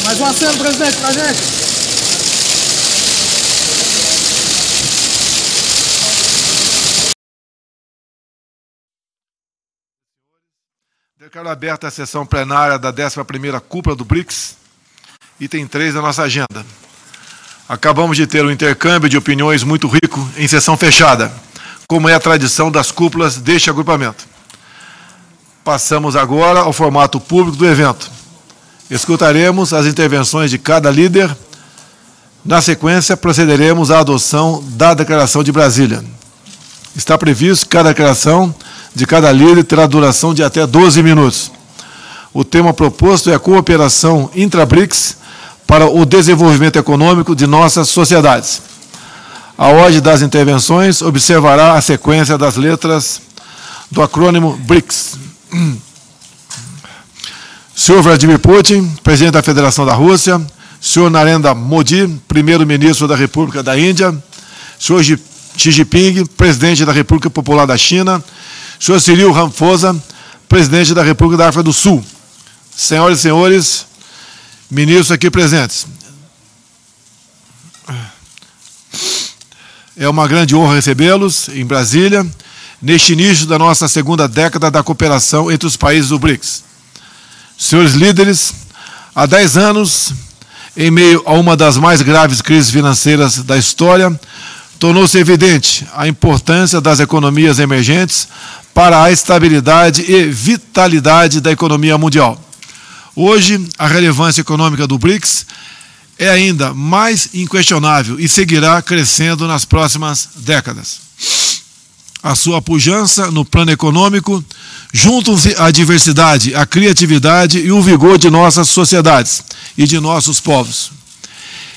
Mais um aceno, presidente, pra gente. Declaro aberta a sessão plenária da 11ª Cúpula do BRICS, item 3 da nossa agenda. Acabamos de ter um intercâmbio de opiniões muito rico em sessão fechada, como é a tradição das cúpulas deste agrupamento. Passamos agora ao formato público do evento. Escutaremos as intervenções de cada líder. Na sequência, procederemos à adoção da Declaração de Brasília. Está previsto que cada declaração de cada líder terá duração de até 12 minutos. O tema proposto é a cooperação intra-BRICS para o desenvolvimento econômico de nossas sociedades. A ordem das intervenções observará a sequência das letras do acrônimo BRICS. Senhor Vladimir Putin, presidente da Federação da Rússia, senhor Narendra Modi, primeiro-ministro da República da Índia, senhor Xi Jinping, presidente da República Popular da China, senhor Cyril Ramaphosa, presidente da República da África do Sul. Senhoras e senhores, ministros aqui presentes. É uma grande honra recebê-los em Brasília, neste início da nossa segunda década da cooperação entre os países do BRICS. Senhores líderes, há 10 anos, em meio a uma das mais graves crises financeiras da história, tornou-se evidente a importância das economias emergentes para a estabilidade e vitalidade da economia mundial. Hoje, a relevância econômica do BRICS é ainda mais inquestionável e seguirá crescendo nas próximas décadas. A sua pujança no plano econômico juntam-se a diversidade, a criatividade e o vigor de nossas sociedades e de nossos povos.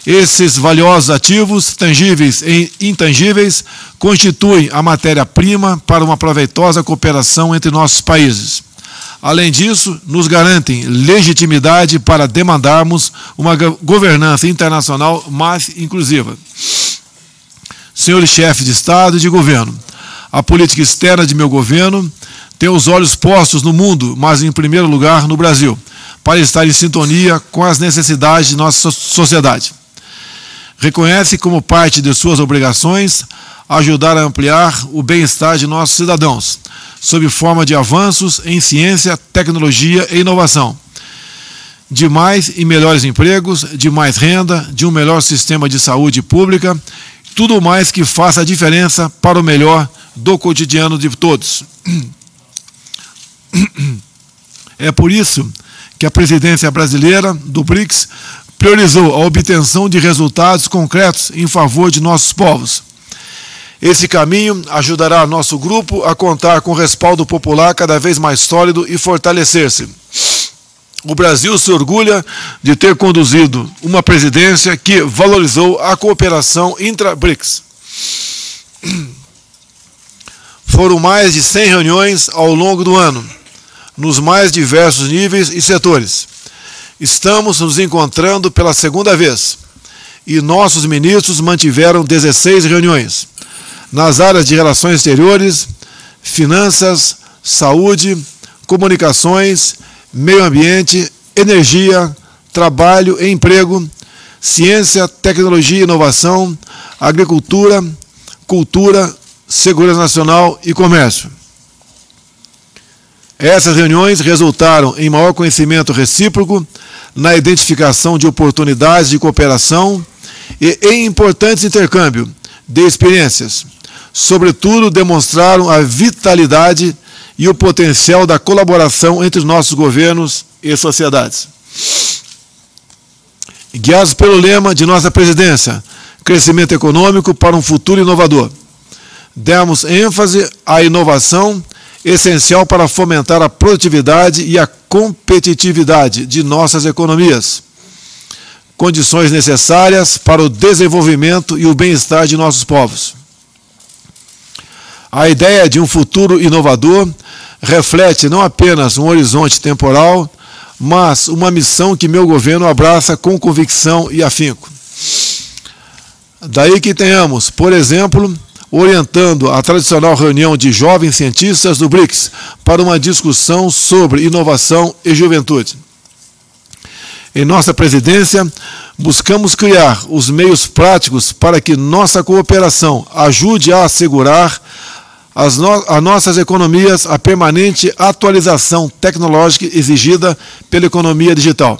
Esses valiosos ativos, tangíveis e intangíveis, constituem a matéria-prima para uma proveitosa cooperação entre nossos países. Além disso, nos garantem legitimidade para demandarmos uma governança internacional mais inclusiva. Senhores chefes de Estado e de Governo, a política externa de meu governo tem os olhos postos no mundo, mas em primeiro lugar no Brasil, para estar em sintonia com as necessidades de nossa sociedade. reconhece como parte de suas obrigações ajudar a ampliar o bem-estar de nossos cidadãos, sob forma de avanços em ciência, tecnologia e inovação, de mais e melhores empregos, de mais renda, de um melhor sistema de saúde pública, tudo mais que faça a diferença para o melhor do cotidiano de todos. É por isso que a presidência brasileira do BRICS priorizou a obtenção de resultados concretos em favor de nossos povos. Esse caminho ajudará nosso grupo a contar com respaldo popular cada vez mais sólido e fortalecer-se. O Brasil se orgulha de ter conduzido uma presidência que valorizou a cooperação intra-BRICS. Foram mais de 100 reuniões ao longo do ano, nos mais diversos níveis e setores. Estamos nos encontrando pela segunda vez e nossos ministros mantiveram 16 reuniões nas áreas de relações exteriores, finanças, saúde, comunicações, meio ambiente, energia, trabalho e emprego, ciência, tecnologia e inovação, agricultura, cultura, segurança nacional e comércio. Essas reuniões resultaram em maior conhecimento recíproco, na identificação de oportunidades de cooperação e em importantes intercâmbio de experiências. Sobretudo, demonstraram a vitalidade e o potencial da colaboração entre nossos governos e sociedades. Guiados pelo lema de nossa presidência, crescimento econômico para um futuro inovador, demos ênfase à inovação, essencial para fomentar a produtividade e a competitividade de nossas economias, condições necessárias para o desenvolvimento e o bem-estar de nossos povos. A ideia de um futuro inovador reflete não apenas um horizonte temporal, mas uma missão que meu governo abraça com convicção e afinco. Daí que tenhamos, por exemplo, orientando a tradicional reunião de jovens cientistas do BRICS para uma discussão sobre inovação e juventude. Em nossa presidência, buscamos criar os meios práticos para que nossa cooperação ajude a assegurar as nossas economias a permanente atualização tecnológica exigida pela economia digital.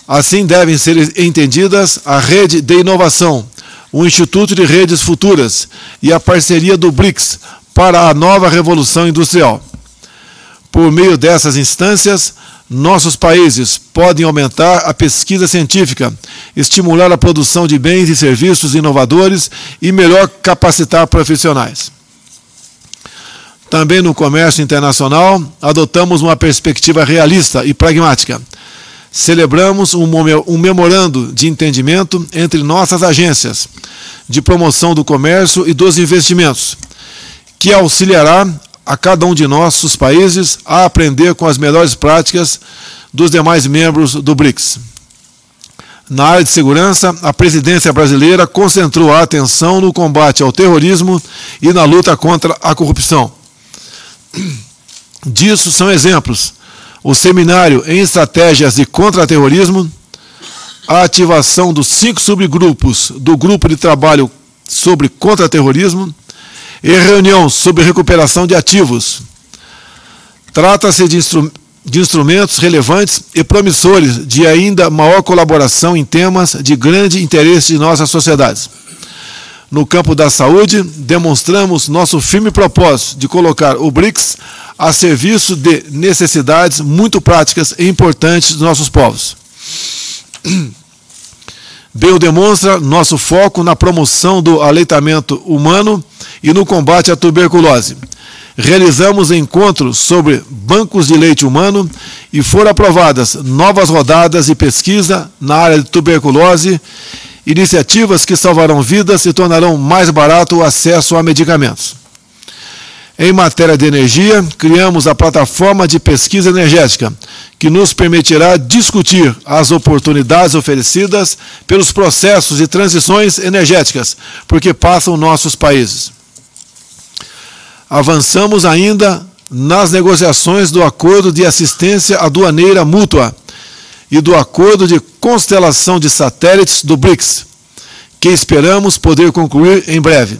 Assim devem ser entendidas a rede de inovação, o Instituto de Redes Futuras e a parceria do BRICS para a nova revolução industrial. Por meio dessas instâncias, nossos países podem aumentar a pesquisa científica, estimular a produção de bens e serviços inovadores e melhor capacitar profissionais. Também no comércio internacional, adotamos uma perspectiva realista e pragmática. Celebramos um memorando de entendimento entre nossas agências de promoção do comércio e dos investimentos, que auxiliará a cada um de nossos países a aprender com as melhores práticas dos demais membros do BRICS. Na área de segurança, a presidência brasileira concentrou a atenção no combate ao terrorismo e na luta contra a corrupção. Disso são exemplos o seminário em estratégias de contra-terrorismo, a ativação dos 5 subgrupos do grupo de trabalho sobre contra-terrorismo e reunião sobre recuperação de ativos. Trata-se de instrumentos relevantes e promissores de ainda maior colaboração em temas de grande interesse de nossas sociedades. No campo da saúde, demonstramos nosso firme propósito de colocar o BRICS a serviço de necessidades muito práticas e importantes dos nossos povos. Bem o demonstra nosso foco na promoção do aleitamento humano e no combate à tuberculose. Realizamos encontros sobre bancos de leite humano e foram aprovadas novas rodadas de pesquisa na área de tuberculose, iniciativas que salvarão vidas e tornarão mais barato o acesso a medicamentos. Em matéria de energia, criamos a plataforma de pesquisa energética, que nos permitirá discutir as oportunidades oferecidas pelos processos de transições energéticas, porque passam nossos países. Avançamos ainda nas negociações do Acordo de Assistência Aduaneira Mútua e do Acordo de Constelação de Satélites do BRICS, que esperamos poder concluir em breve.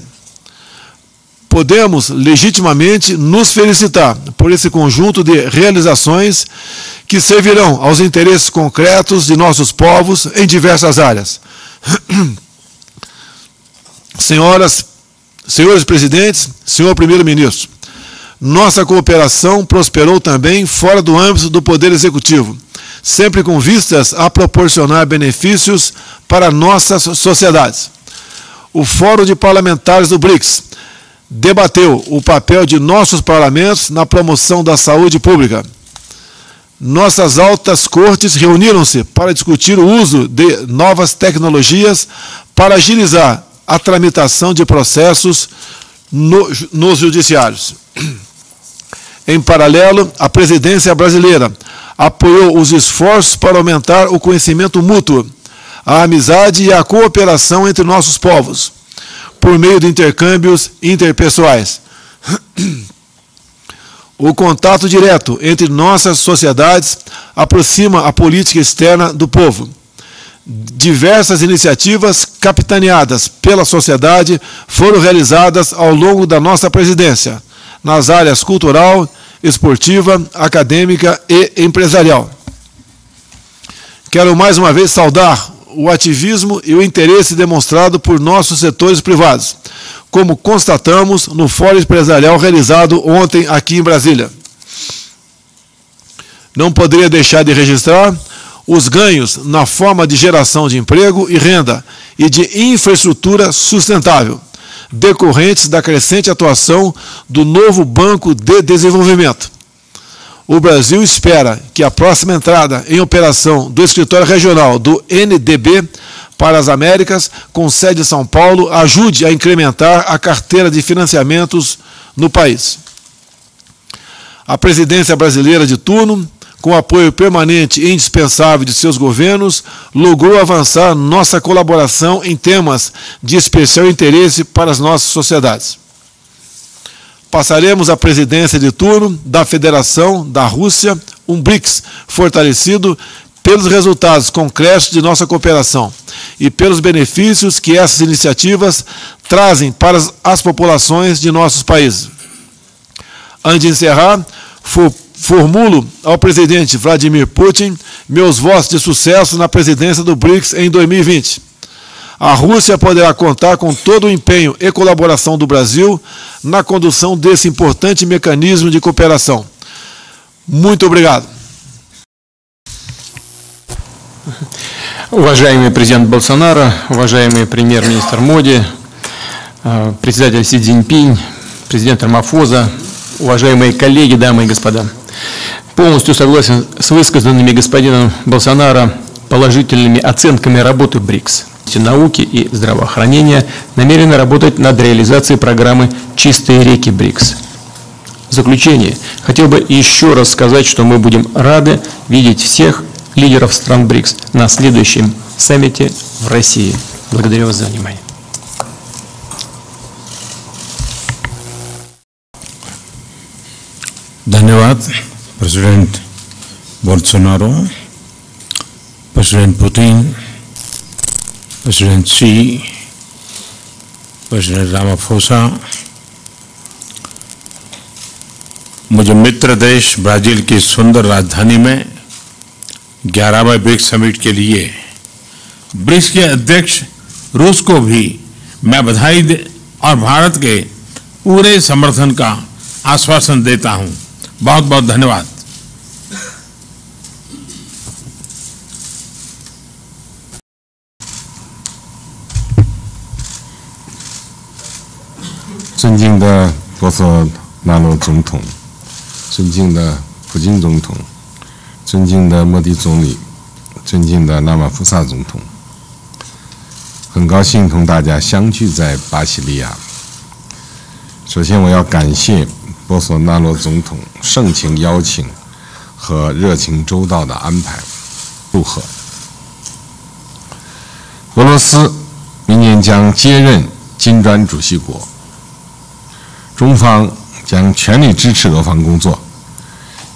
Podemos legitimamente nos felicitar por esse conjunto de realizações que servirão aos interesses concretos de nossos povos em diversas áreas. Senhores presidentes, senhor primeiro-ministro, nossa cooperação prosperou também fora do âmbito do Poder Executivo, sempre com vistas a proporcionar benefícios para nossas sociedades. O Fórum de Parlamentares do BRICS debateu o papel de nossos parlamentos na promoção da saúde pública. Nossas altas cortes reuniram-se para discutir o uso de novas tecnologias para agilizar a tramitação de processos nos judiciários. Em paralelo, a presidência brasileira apoiou os esforços para aumentar o conhecimento mútuo, a amizade e a cooperação entre nossos povos, por meio de intercâmbios interpessoais. O contato direto entre nossas sociedades aproxima a política externa do povo. Diversas iniciativas capitaneadas pela sociedade foram realizadas ao longo da nossa presidência, nas áreas cultural, esportiva, acadêmica e empresarial. Quero mais uma vez saudar o ativismo e o interesse demonstrado por nossos setores privados, como constatamos no Fórum Empresarial realizado ontem aqui em Brasília. Não poderia deixar de registrar os ganhos na forma de geração de emprego e renda e de infraestrutura sustentável, decorrentes da crescente atuação do novo Banco de Desenvolvimento. O Brasil espera que a próxima entrada em operação do Escritório Regional do NDB para as Américas, com sede em São Paulo, ajude a incrementar a carteira de financiamentos no país. A presidência brasileira de turno, com apoio permanente e indispensável de seus governos, logrou avançar nossa colaboração em temas de especial interesse para as nossas sociedades. Passaremos a presidência de turno da Federação da Rússia, um BRICS fortalecido pelos resultados concretos de nossa cooperação e pelos benefícios que essas iniciativas trazem para as populações de nossos países. Antes de encerrar, formulo ao presidente Vladimir Putin meus votos de sucesso na presidência do BRICS em 2020. A Rússia poderá contar com todo o empenho e colaboração do Brasil na condução desse importante mecanismo de cooperação. Muito obrigado. Уважаемый президент Болсонaro, уважаемый премьер-министр Моди, председатель Си Цзиньпинь, президент Рамафоза, уважаемые коллеги, дамы и господа. Полностью согласен с высказанными господином Болсонaro положительными оценками работы БРИКС. Науки и здравоохранения намерены работать над реализацией программы «Чистые реки БРИКС». В заключение хотел бы еще раз сказать, что мы будем рады видеть всех лидеров стран БРИКС на следующем саммите в России. Благодарю вас за внимание. धन्यवाद president Bolsonaro, president Putin, president Xi, president Ramaphosa. मुझे मित्र देश ब्राजील की सुंदर राजधानी में 11वें BRICS summit के लिए ब्रिक्स के अध्यक्ष रूस को भी मैं बधाई और भारत के पूरे समर्थन का आश्वासन देता हूं। बहुत बहुत धन्यवाद। 尊敬的波索纳罗总统，尊敬的普京总统，尊敬的莫迪总理，尊敬的拉马福萨总统，很高兴同大家相聚在巴西利亚。首先，我要感谢波索纳罗总统盛情邀请和热情周到的安排，祝贺。俄罗斯明年将接任金砖主席国。 中方将全力支持俄方工作，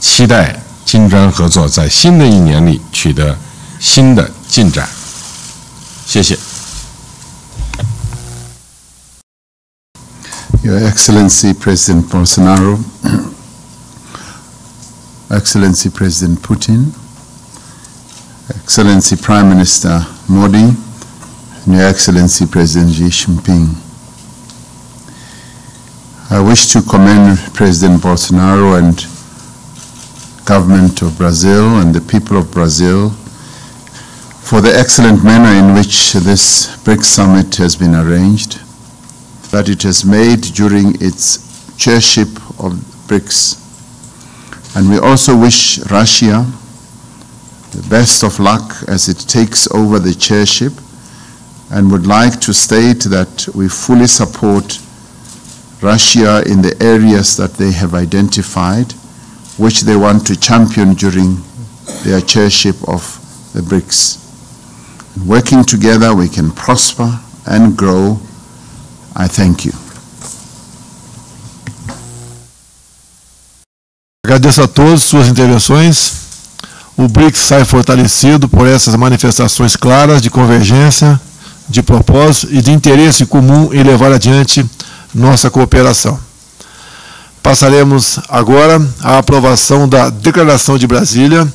期待金砖合作在新的一年里取得新的进展。谢谢。Your Excellency President Bolsonaro, Excellency President Putin, Excellency Prime Minister Modi, and Your Excellency President Xi Jinping. I wish to commend President Bolsonaro and government of Brazil and the people of Brazil for the excellent manner in which this BRICS summit has been arranged, that it has made during its chairship of BRICS. And we also wish Russia the best of luck as it takes over the chairship, and would like to state that we fully support Russia in the areas that they have identified, which they want to champion during their chairship of the BRICS. And working together, we can prosper and grow. I thank you. Agradeço a todos suas intervenções. O BRICS sai fortalecido por essas manifestações claras de convergência, de propósito e de interesse comum em levar adiante nossa cooperação. Passaremos agora à aprovação da Declaração de Brasília,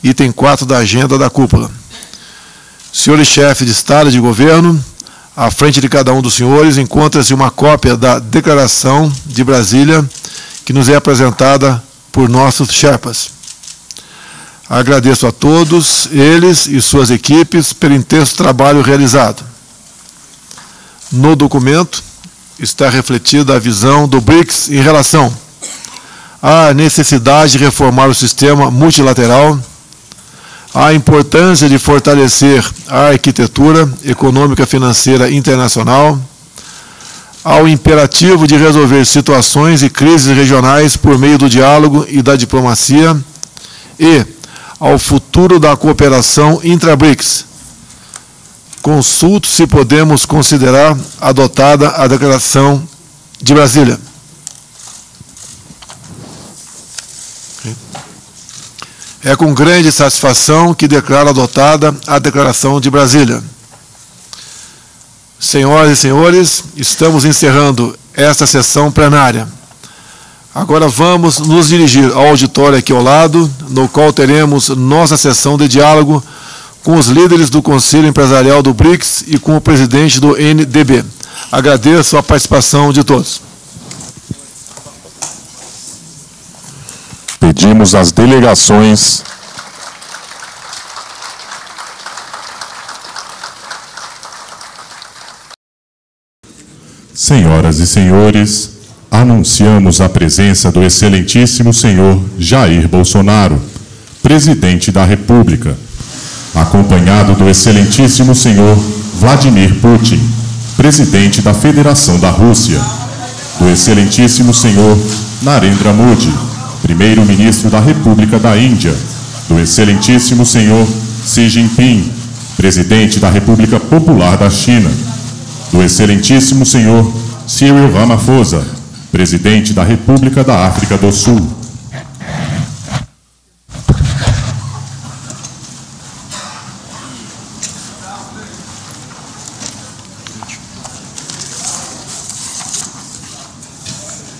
item 4 da agenda da cúpula. Senhores chefes de Estado e de Governo, à frente de cada um dos senhores encontra-se uma cópia da Declaração de Brasília, que nos é apresentada por nossos Sherpas. Agradeço a todos eles e suas equipes pelo intenso trabalho realizado. No documento está refletida a visão do BRICS em relação à necessidade de reformar o sistema multilateral, à importância de fortalecer a arquitetura econômica financeira internacional, ao imperativo de resolver situações e crises regionais por meio do diálogo e da diplomacia e ao futuro da cooperação intra-BRICS. Consulto se podemos considerar adotada a Declaração de Brasília. É com grande satisfação que declaro adotada a Declaração de Brasília. Senhoras e senhores, estamos encerrando esta sessão plenária. Agora vamos nos dirigir ao auditório aqui ao lado, no qual teremos nossa sessão de diálogo com os líderes do Conselho Empresarial do BRICS e com o presidente do NDB. Agradeço a participação de todos. Pedimos às delegações Senhoras e senhores, anunciamos a presença do excelentíssimo senhor Jair Bolsonaro, presidente da República, acompanhado do excelentíssimo senhor Vladimir Putin, presidente da Federação da Rússia, do excelentíssimo senhor Narendra Modi, primeiro-ministro da República da Índia, do excelentíssimo senhor Xi Jinping, presidente da República Popular da China, do excelentíssimo senhor Cyril Ramaphosa, presidente da República da África do Sul.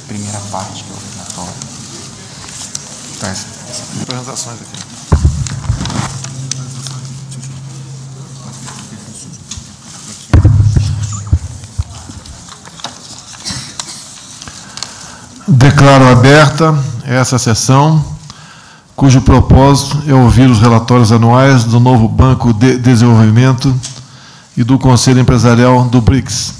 Primeira parte que é o relatório. Tá, essas apresentações aqui. Declaro aberta essa sessão, cujo propósito é ouvir os relatórios anuais do novo Banco de Desenvolvimento e do Conselho Empresarial do BRICS.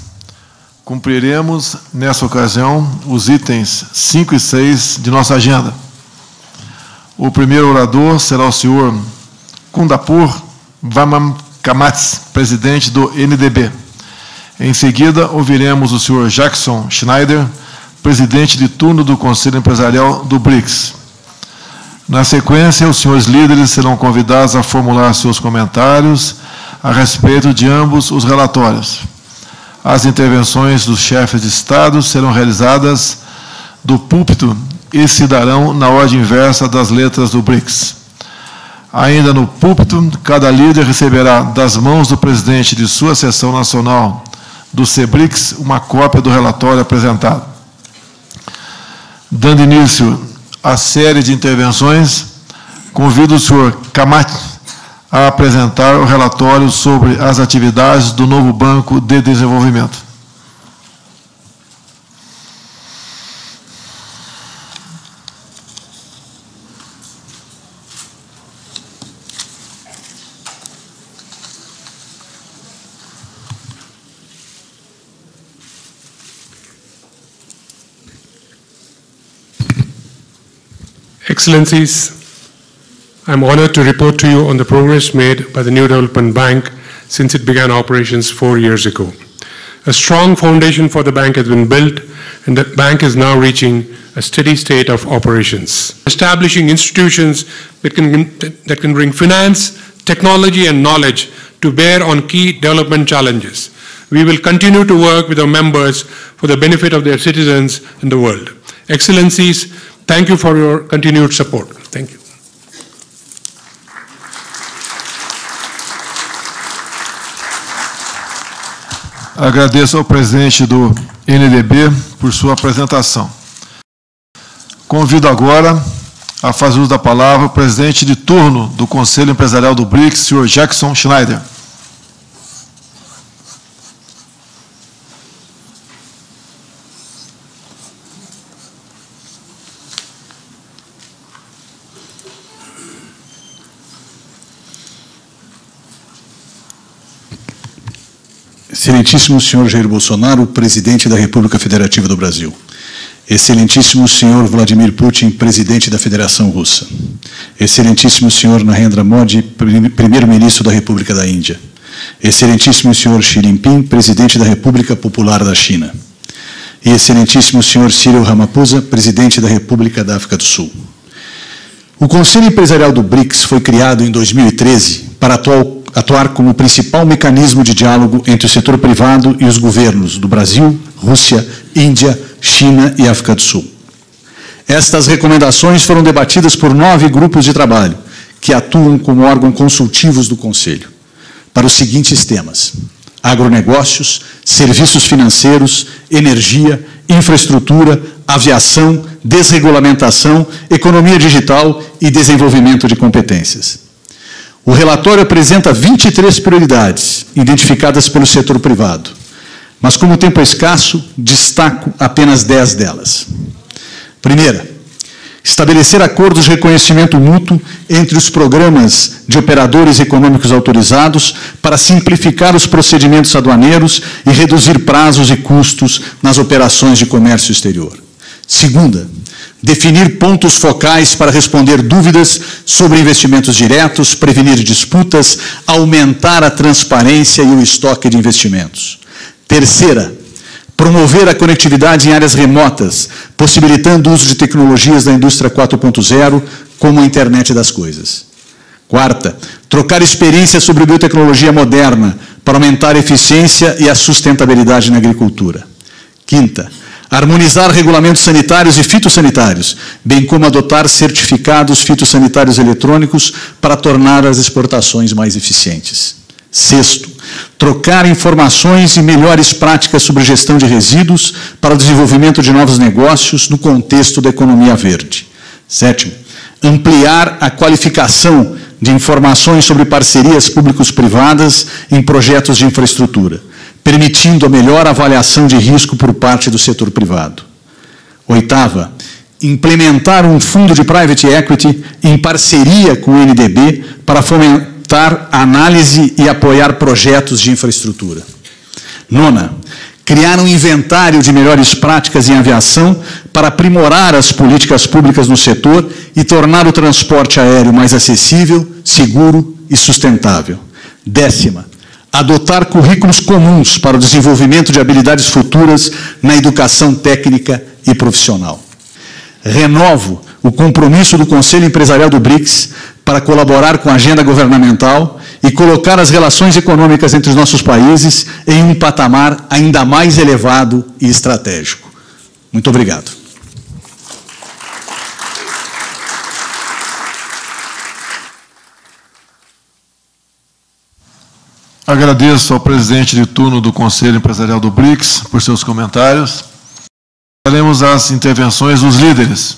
Cumpriremos, nessa ocasião, os itens 5 e 6 de nossa agenda. O primeiro orador será o senhor Kundapur Vamakamatz, presidente do NDB. Em seguida, ouviremos o senhor Jackson Schneider, presidente de turno do Conselho Empresarial do BRICS. Na sequência, os senhores líderes serão convidados a formular seus comentários a respeito de ambos os relatórios. As intervenções dos chefes de Estado serão realizadas do púlpito e se darão na ordem inversa das letras do BRICS. Ainda no púlpito, cada líder receberá das mãos do presidente de sua seção nacional do CBRICS uma cópia do relatório apresentado. Dando início à série de intervenções, convido o senhor Kamat a apresentar o relatório sobre as atividades do novo Banco de Desenvolvimento. Excellencies, I'm honored to report to you on the progress made by the New Development Bank since it began operations 4 years ago. A strong foundation for the bank has been built, and the bank is now reaching a steady state of operations. Establishing institutions that can bring finance, technology, and knowledge to bear on key development challenges. We will continue to work with our members for the benefit of their citizens and the world. Excellencies, thank you for your continued support. Thank you. Agradeço ao presidente do NDB por sua apresentação. Convido agora a fazer uso da palavra o presidente de turno do Conselho Empresarial do BRICS, senhor Jackson Schneider. Excelentíssimo senhor Jair Bolsonaro, presidente da República Federativa do Brasil. Excelentíssimo senhor Vladimir Putin, presidente da Federação Russa. Excelentíssimo senhor Narendra Modi, primeiro-ministro da República da Índia. Excelentíssimo senhor Xi Jinping, presidente da República Popular da China. E excelentíssimo senhor Cyril Ramaphosa, presidente da República da África do Sul. O Conselho Empresarial do BRICS foi criado em 2013 para atuar como principal mecanismo de diálogo entre o setor privado e os governos do Brasil, Rússia, Índia, China e África do Sul. Estas recomendações foram debatidas por 9 grupos de trabalho, que atuam como órgãos consultivos do Conselho, para os seguintes temas: agronegócios, serviços financeiros, energia, infraestrutura, aviação, desregulamentação, economia digital e desenvolvimento de competências. O relatório apresenta 23 prioridades identificadas pelo setor privado, mas como o tempo é escasso, destaco apenas 10 delas. Primeira, estabelecer acordos de reconhecimento mútuo entre os programas de operadores econômicos autorizados para simplificar os procedimentos aduaneiros e reduzir prazos e custos nas operações de comércio exterior. Segunda, definir pontos focais para responder dúvidas sobre investimentos diretos, prevenir disputas, aumentar a transparência e o estoque de investimentos. Terceira, promover a conectividade em áreas remotas, possibilitando o uso de tecnologias da indústria 4.0, como a internet das coisas. Quarta, trocar experiências sobre biotecnologia moderna para aumentar a eficiência e a sustentabilidade na agricultura. Quinta, harmonizar regulamentos sanitários e fitossanitários, bem como adotar certificados fitossanitários eletrônicos para tornar as exportações mais eficientes. Sexto, trocar informações e melhores práticas sobre gestão de resíduos para o desenvolvimento de novos negócios no contexto da economia verde. Sétimo, ampliar a qualificação de informações sobre parcerias públicos-privadas em projetos de infraestrutura, permitindo a melhor avaliação de risco por parte do setor privado. Oitava, implementar um fundo de private equity em parceria com o NDB para fomentar a análise e apoiar projetos de infraestrutura. Nona, criar um inventário de melhores práticas em aviação para aprimorar as políticas públicas no setor e tornar o transporte aéreo mais acessível, seguro e sustentável. Décima, adotar currículos comuns para o desenvolvimento de habilidades futuras na educação técnica e profissional. Renovo o compromisso do Conselho Empresarial do BRICS para colaborar com a agenda governamental e colocar as relações econômicas entre os nossos países em um patamar ainda mais elevado e estratégico. Muito obrigado. Agradeço ao presidente de turno do Conselho Empresarial do BRICS por seus comentários. Faremos as intervenções dos líderes.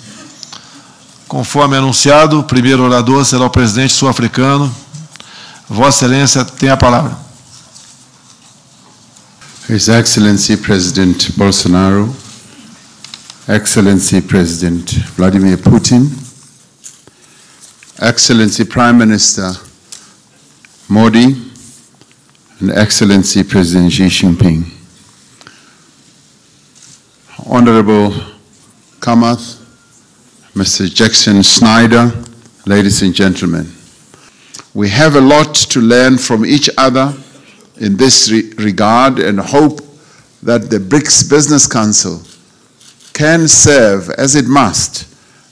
Conforme anunciado, o primeiro orador será o presidente sul-africano. Vossa Excelência tem a palavra. His Excellency President Bolsonaro, Excellency President Vladimir Putin, Excellency Prime Minister Modi, and Excellency President Xi Jinping. Honorable Kamath, Mr. Jackson Snyder, ladies and gentlemen, we have a lot to learn from each other in this regard and hope that the BRICS Business Council can serve, as it must,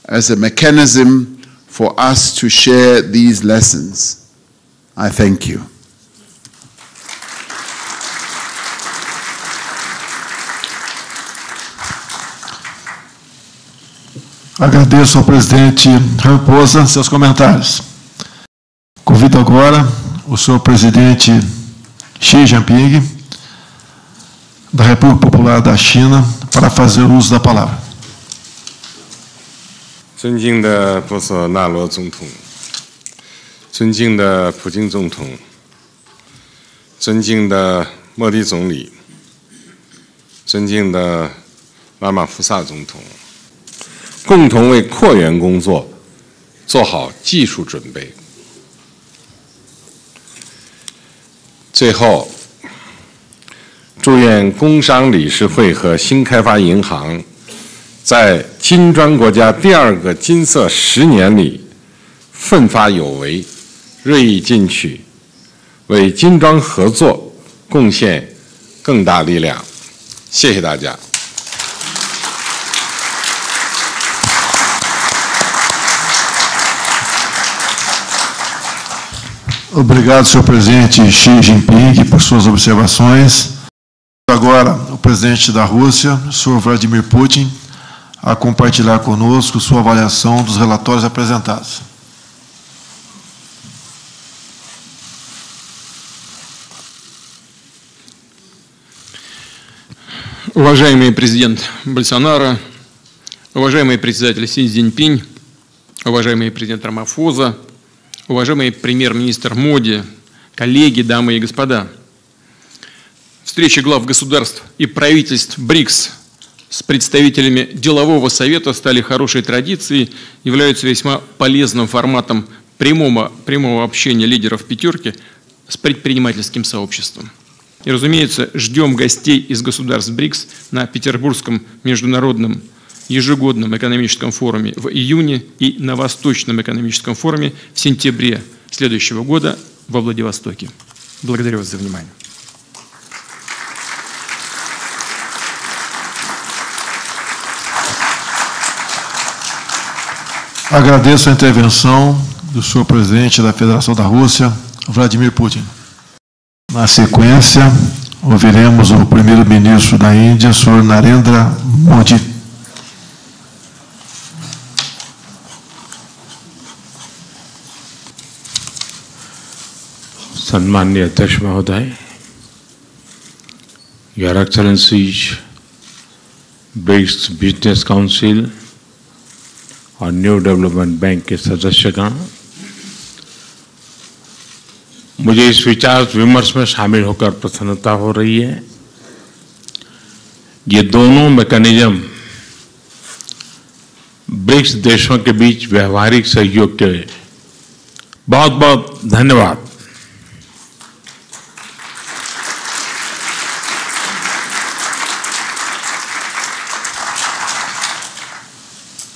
as a mechanism for us to share these lessons. I thank you. Agradeço ao presidente Ramaphosa seus comentários. Convido agora o senhor presidente Xi Jinping, da República Popular da China, para fazer uso da palavra. 尊敬的波索纳罗总统，尊敬的普京总统，尊敬的莫迪总理，尊敬的拉马福萨总统，共同为扩员工作做好技术准备。最后，祝愿工商理事会和新开发银行在金砖国家第2个金色10年里奋发有为，锐意进取，为金砖合作贡献更大力量。谢谢大家。Obrigado, senhor presidente Xi Jinping, por suas observações. Agora, o presidente da Rússia, o senhor Vladimir Putin, a compartilhar conosco sua avaliação dos relatórios apresentados. Уважаемый президент Болсонaro, уважаемый председатель Си Цзиньпинь, уважаемый президент Рамафоза, уважаемый премьер-министр Моди, коллеги, дамы и господа, встречи глав государств и правительств БРИКС с представителями делового совета стали хорошей традицией, являются весьма полезным форматом прямого общения лидеров «пятерки» с предпринимательским сообществом. И, разумеется, ждем гостей из государств БРИКС на Петербургском международном ежегодном экономическом форуме в июне и на Восточном экономическом форуме в сентябре следующего года во Владивостоке. Благодарю вас за внимание. Agradeço a intervenção do senhor presidente da Federação da Rússia, Vladimir Putin. Na sequência, ouviremos o primeiro-ministro da Índia, senhor Narendra Modi. सम्माननीय अध्यक्ष महोदय, Your Excellencies, BRICS business council और new development bank के सदस्यगण, मुझे इस विचार विमर्श में शामिल होकर प्रसन्नता हो रही है। ये दोनों मैकेनिज्म ब्रिक्स देशों के बीच व्यवहारिक सहयोग के बहुत बहुत धन्यवाद।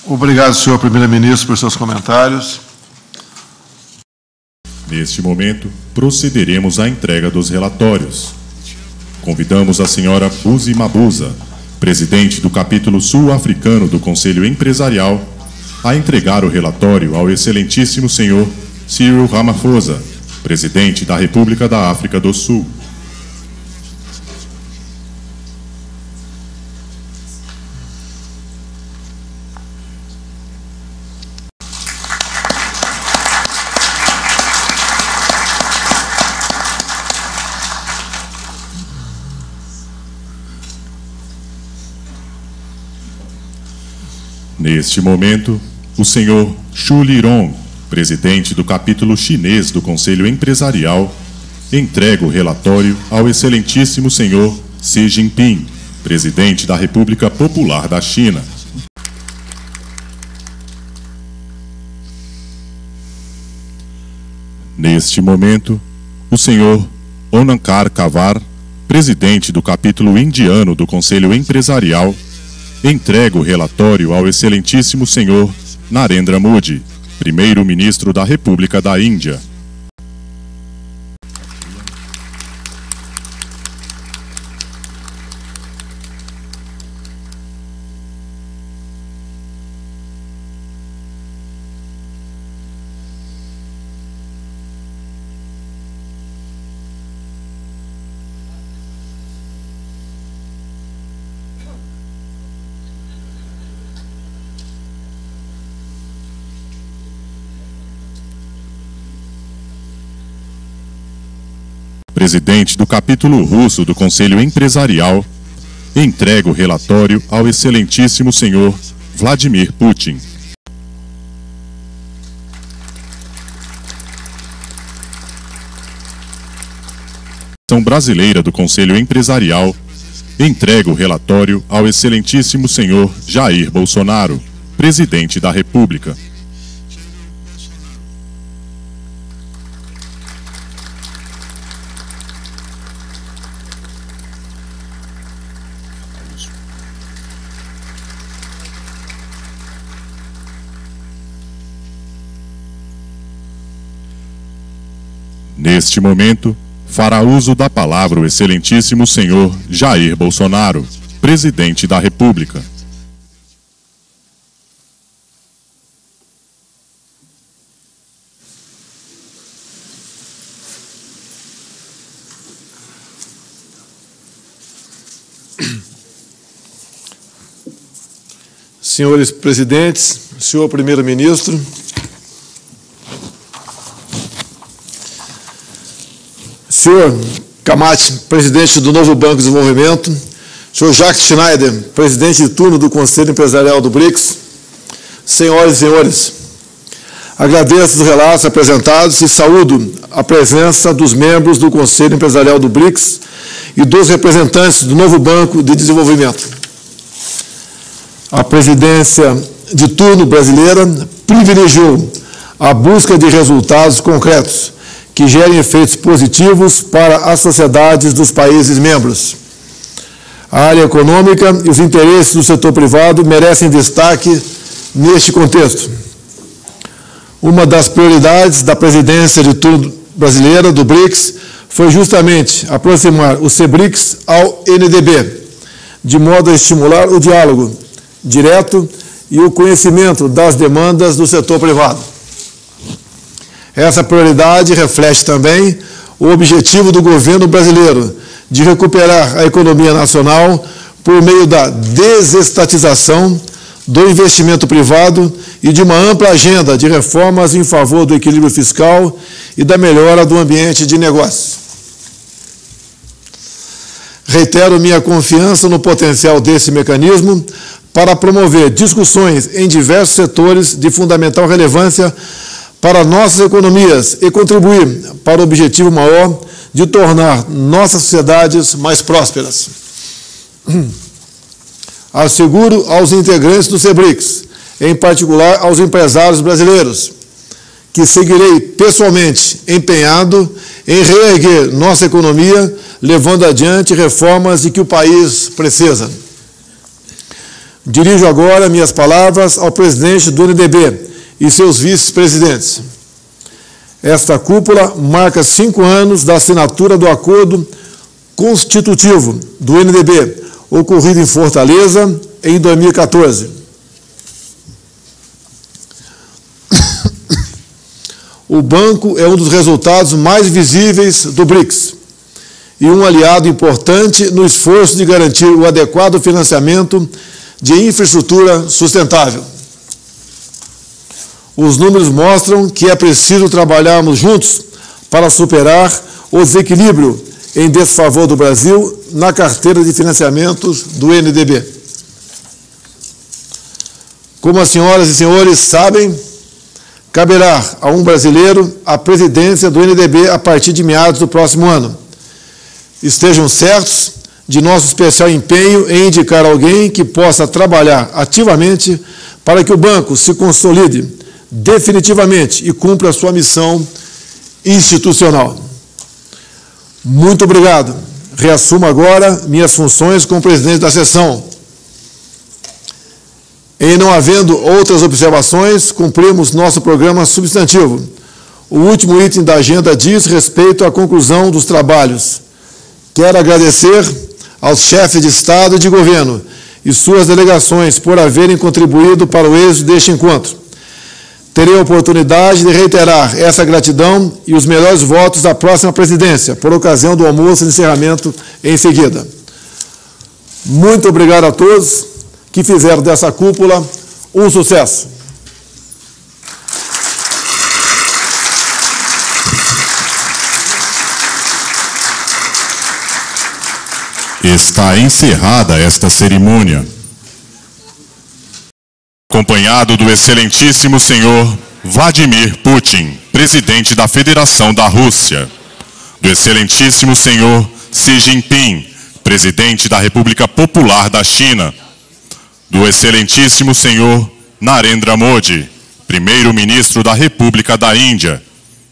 Obrigado, senhor primeiro-ministro, por seus comentários. Neste momento, procederemos à entrega dos relatórios. Convidamos a senhora Buzi Mabuza, presidente do capítulo sul-africano do Conselho Empresarial, a entregar o relatório ao excelentíssimo senhor Cyril Ramaphosa, presidente da República da África do Sul. Neste momento, o senhor Xu Lirong, presidente do capítulo chinês do Conselho Empresarial, entrega o relatório ao excelentíssimo senhor Xi Jinping, presidente da República Popular da China. Neste momento, o senhor Onankar Kavar, presidente do capítulo indiano do Conselho Empresarial, entrega o relatório ao excelentíssimo senhor Narendra Modi, primeiro-ministro da República da Índia. Presidente do capítulo russo do Conselho Empresarial, entrega o relatório ao excelentíssimo senhor Vladimir Putin. A brasileira do Conselho Empresarial entrega o relatório ao excelentíssimo senhor Jair Bolsonaro, presidente da República. Neste momento, fará uso da palavra o excelentíssimo senhor Jair Bolsonaro, presidente da República. Senhores presidentes, senhor primeiro-ministro, senhor Kamaty, presidente do Novo Banco de Desenvolvimento, senhor Jacques Schneider, presidente de turno do Conselho Empresarial do BRICS, senhoras e senhores, agradeço os relatos apresentados e saúdo a presença dos membros do Conselho Empresarial do BRICS e dos representantes do Novo Banco de Desenvolvimento. A presidência de turno brasileira privilegiou a busca de resultados concretos que gerem efeitos positivos para as sociedades dos países membros. A área econômica e os interesses do setor privado merecem destaque neste contexto. Uma das prioridades da presidência de turno brasileira do BRICS foi justamente aproximar o CBRICS ao NDB, de modo a estimular o diálogo direto e o conhecimento das demandas do setor privado. Essa prioridade reflete também o objetivo do governo brasileiro de recuperar a economia nacional por meio da desestatização, do investimento privado e de uma ampla agenda de reformas em favor do equilíbrio fiscal e da melhora do ambiente de negócios. Reitero minha confiança no potencial desse mecanismo para promover discussões em diversos setores de fundamental relevância para nossas economias e contribuir para o objetivo maior de tornar nossas sociedades mais prósperas. Asseguro aos integrantes do CBRICS, em particular aos empresários brasileiros, que seguirei pessoalmente empenhado em reerguer nossa economia, levando adiante reformas de que o país precisa. Dirijo agora minhas palavras ao presidente do NDB e seus vice-presidentes. Esta cúpula marca 5 anos da assinatura do acordo constitutivo do NDB, ocorrido em Fortaleza em 2014. O banco é um dos resultados mais visíveis do BRICS e um aliado importante no esforço de garantir o adequado financiamento de infraestrutura sustentável. Os números mostram que é preciso trabalharmos juntos para superar o desequilíbrio em desfavor do Brasil na carteira de financiamentos do NDB. Como as senhoras e senhores sabem, caberá a um brasileiro a presidência do NDB a partir de meados do próximo ano. Estejam certos de nosso especial empenho em indicar alguém que possa trabalhar ativamente para que o banco se consolide definitivamente e cumpra a sua missão institucional. Muito obrigado. Reassumo agora minhas funções como presidente da sessão. Em não havendo outras observações, cumprimos nosso programa substantivo. O último item da agenda diz respeito à conclusão dos trabalhos. Quero agradecer aos chefes de Estado e de Governo e suas delegações por haverem contribuído para o êxito deste encontro. Terei a oportunidade de reiterar essa gratidão e os melhores votos da próxima presidência, por ocasião do almoço de encerramento em seguida. Muito obrigado a todos que fizeram dessa cúpula um sucesso. Está encerrada esta cerimônia. Acompanhado do excelentíssimo senhor Vladimir Putin, presidente da Federação da Rússia, do excelentíssimo senhor Xi Jinping, presidente da República Popular da China, do excelentíssimo senhor Narendra Modi, primeiro-ministro da República da Índia,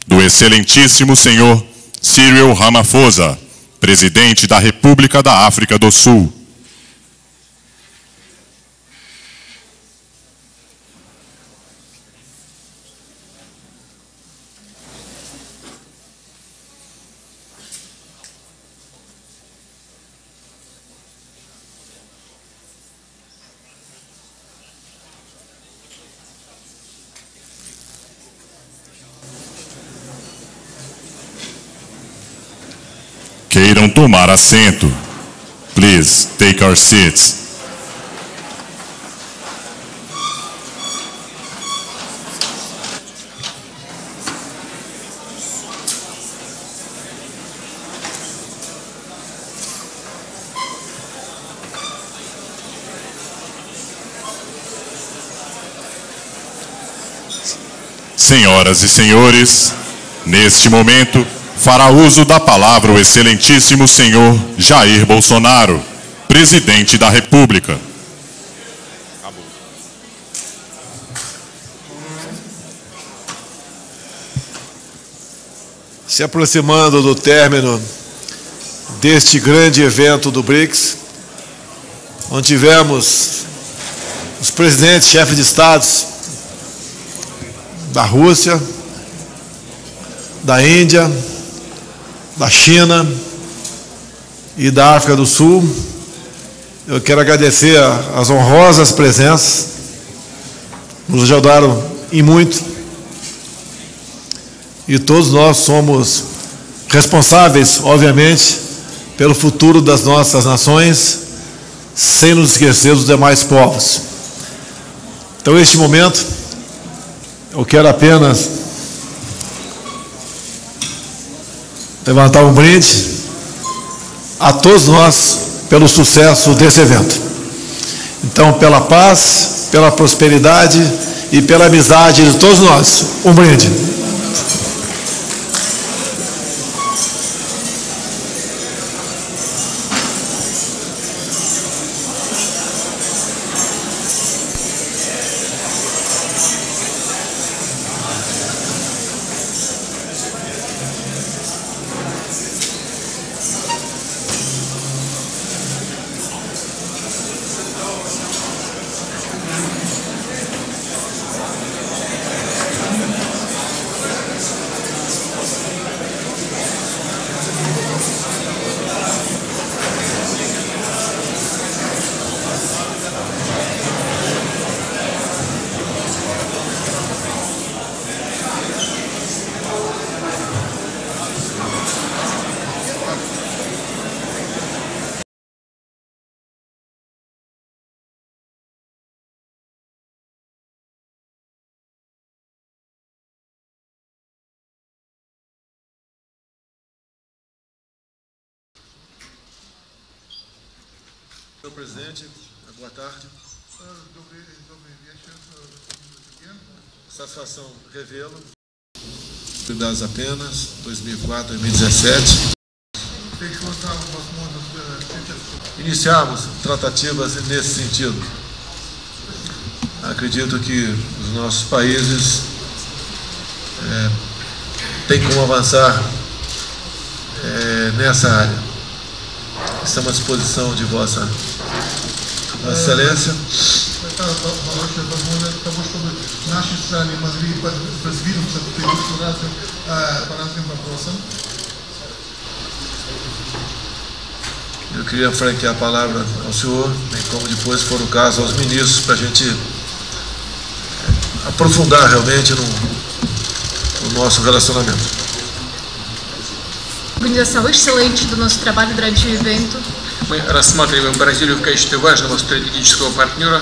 do excelentíssimo senhor Cyril Ramaphosa, presidente da República da África do Sul. Queiram tomar assento. Please take our seats. Senhoras e senhores, neste momento, fará uso da palavra o excelentíssimo senhor Jair Bolsonaro, presidente da República. Se aproximando do término deste grande evento do BRICS, onde tivemos os presidentes, chefes de estados da Rússia, da Índia, da China e da África do Sul. Eu quero agradecer as honrosas presenças, nos ajudaram em muito, e todos nós somos responsáveis, obviamente, pelo futuro das nossas nações, sem nos esquecer dos demais povos. Então, neste momento, eu quero apenas levantar um brinde a todos nós pelo sucesso desse evento. Então, pela paz, pela prosperidade e pela amizade de todos nós, um brinde. Senhor presidente, boa tarde. Satisfação revê-lo. Das apenas 2004 2017. Iniciamos tratativas nesse sentido. Acredito que os nossos países têm como avançar nessa área. Estamos à disposição de Vossa Excelência. Eu queria franquear a palavra ao senhor, bem como depois, se for o caso, aos ministros, para a gente aprofundar realmente no nosso relacionamento. Organização excelente do nosso trabalho durante o evento. Мы рассматриваем Бразилию в качестве важного стратегического партнера.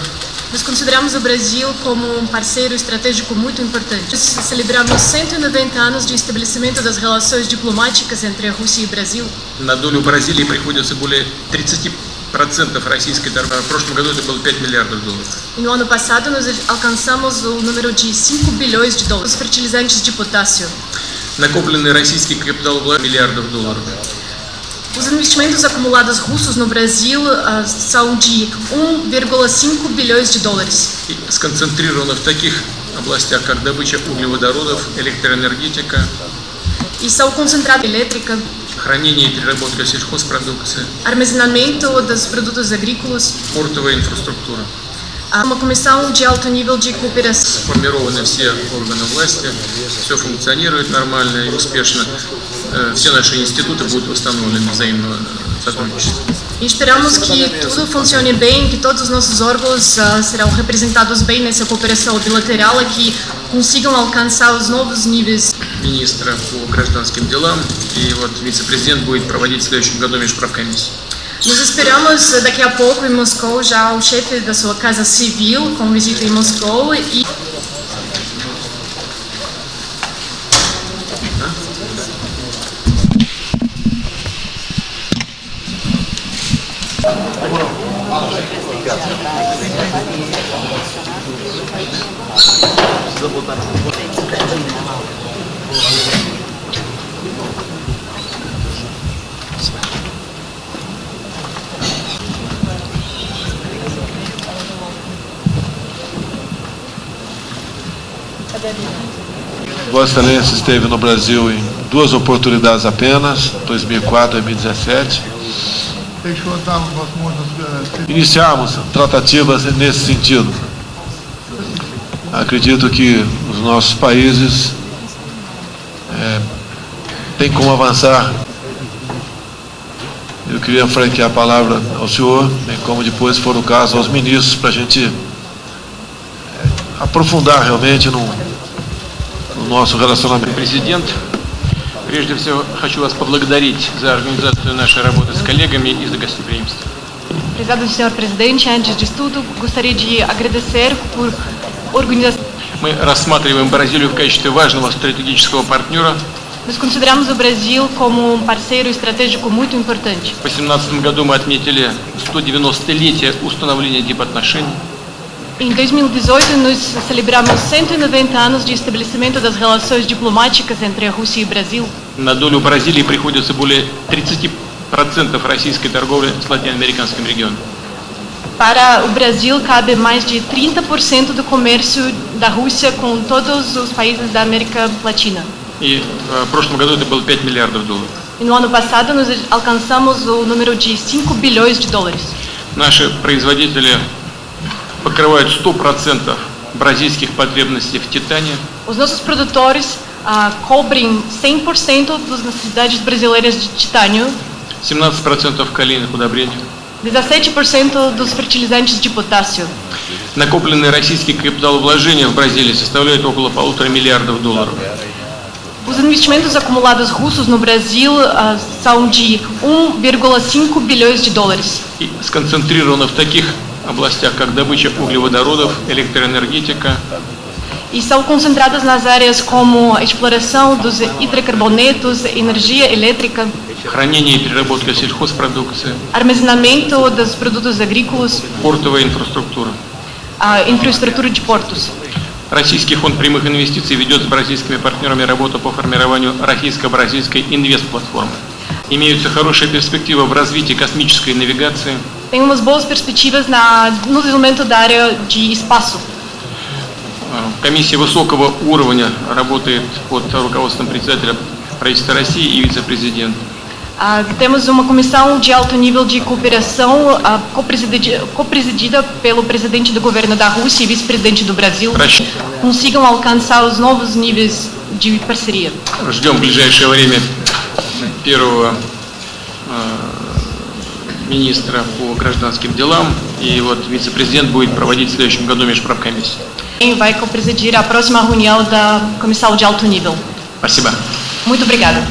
Nós consideramos o Brasil como um parceiro estratégico muito importante. Celebramos 190 anos de estabelecimento das relações diplomáticas entre a Rússia e o Brasil. На долю Бразилии приходится более 30% российской торговли. В прошлом году это было 5 миллиардов долларов. E no ano passado nós alcançamos o número de 5 bilhões de dólares. Os fertilizantes de potássio. Накопленный российский капитал $1 миллиардов. Os investimentos acumulados russos no Brasil são de 1,5 bilhões de dólares. И сконцентрировано в таких областях, как добыча углеводородов, электроэнергетика, E são concentrados em elétrica, хранение и переработка сельхозпродукции, armazenamento dos produtos agrícolas, портовая инфраструктура. Há uma comissão de alto nível de cooperação. Сформированы все органы власти, все функционирует нормально и успешно. Все наши институты будут восстановлены взаимного сотрудничества. E esperamos que tudo funcione bem, que todos os nossos órgãos serão representados bem nessa cooperação bilateral e que consigam alcançar os novos níveis. Министра по гражданским делам и вот вице-президент будет проводить в следующем году межправкомиссию. Nós esperamos daqui a pouco em Moscou já o chefe da sua casa civil com visita em Moscou e Vossa Excelência esteve no Brasil em 2 oportunidades apenas, 2004 e 2017. Iniciamos tratativas nesse sentido. Acredito que os nossos países têm como avançar. Eu queria franquear a palavra ao senhor, bem como depois, se for o caso, aos ministros, para a gente aprofundar realmente no nosso relacionamento. Президент, прежде всего хочу вас поблагодарить за организацию нашей работы с коллегами и за гостеприимство. Obrigado, senhor presidente. Antes de tudo, gostaria de agradecer por organização. Мы рассматриваем Бразилию в качестве важного стратегического партнера. Nós consideramos o Brasil como um parceiro estratégico muito importante. В 2018 году мы отметили 190-летие установления дипотношений. Em 2018, nós celebramos 190 anos de estabelecimento das relações diplomáticas entre a Rússia e o Brasil. На долю Бразилии приходится более 30% российской торговли с латиноамериканским регионом. Para o Brasil, cabe mais de 30% do comércio da Rússia com todos os países da América Latina. И в прошлом году это было 5 миллиардов долларов. E no ano passado, nós alcançamos o número de 5 bilhões de dólares. Наши производители покрывают 100% бразильских потребностей в титане. Os nossos produtores cobrem 100% das necessidades brasileiras de titânio, 17% калийных удобрений. 17% dos fertilizantes de potássio. Накопленный российский капиталовложения в Бразилии составляет около $1,5 миллиарда. Os investimentos acumulados russos no Brasil são de 1,5 bilhões de dólares. И сконцентрировано в таких областях, как добыча углеводородов, электроэнергетика, E são concentradas nas áreas como a exploração dos hidrocarbonetos, energia elétrica, хранение и переработка сельхозпродукции, armazenamento dos produtos agrícolas, портовая инфраструктура. a infraestrutura de portos. Российский фонд прямых инвестиций ведет с бразильскими партнерами работу по формированию российско-бразильской инвестплатформы. Имеются хорошие перспективы в развитии космической навигации. Tem umas boas perspectivas no desenvolvimento da área de espaço. Комиссия высокого уровня работает под руководством председателя правительства России и вице-президента. Temos uma comissão de alto nível de cooperação copresidida pelo presidente do governo da Rússia e vice-presidente do Brasil, consigam alcançar os novos níveis de parceria. Ждем в ближайшее время первого министра по гражданским делам, и вот вице-президент будет проводить в следующем году межправкомиссию. Vai copresidir a próxima reunião da comissão de alto nível. Спасибо. Muito obrigada.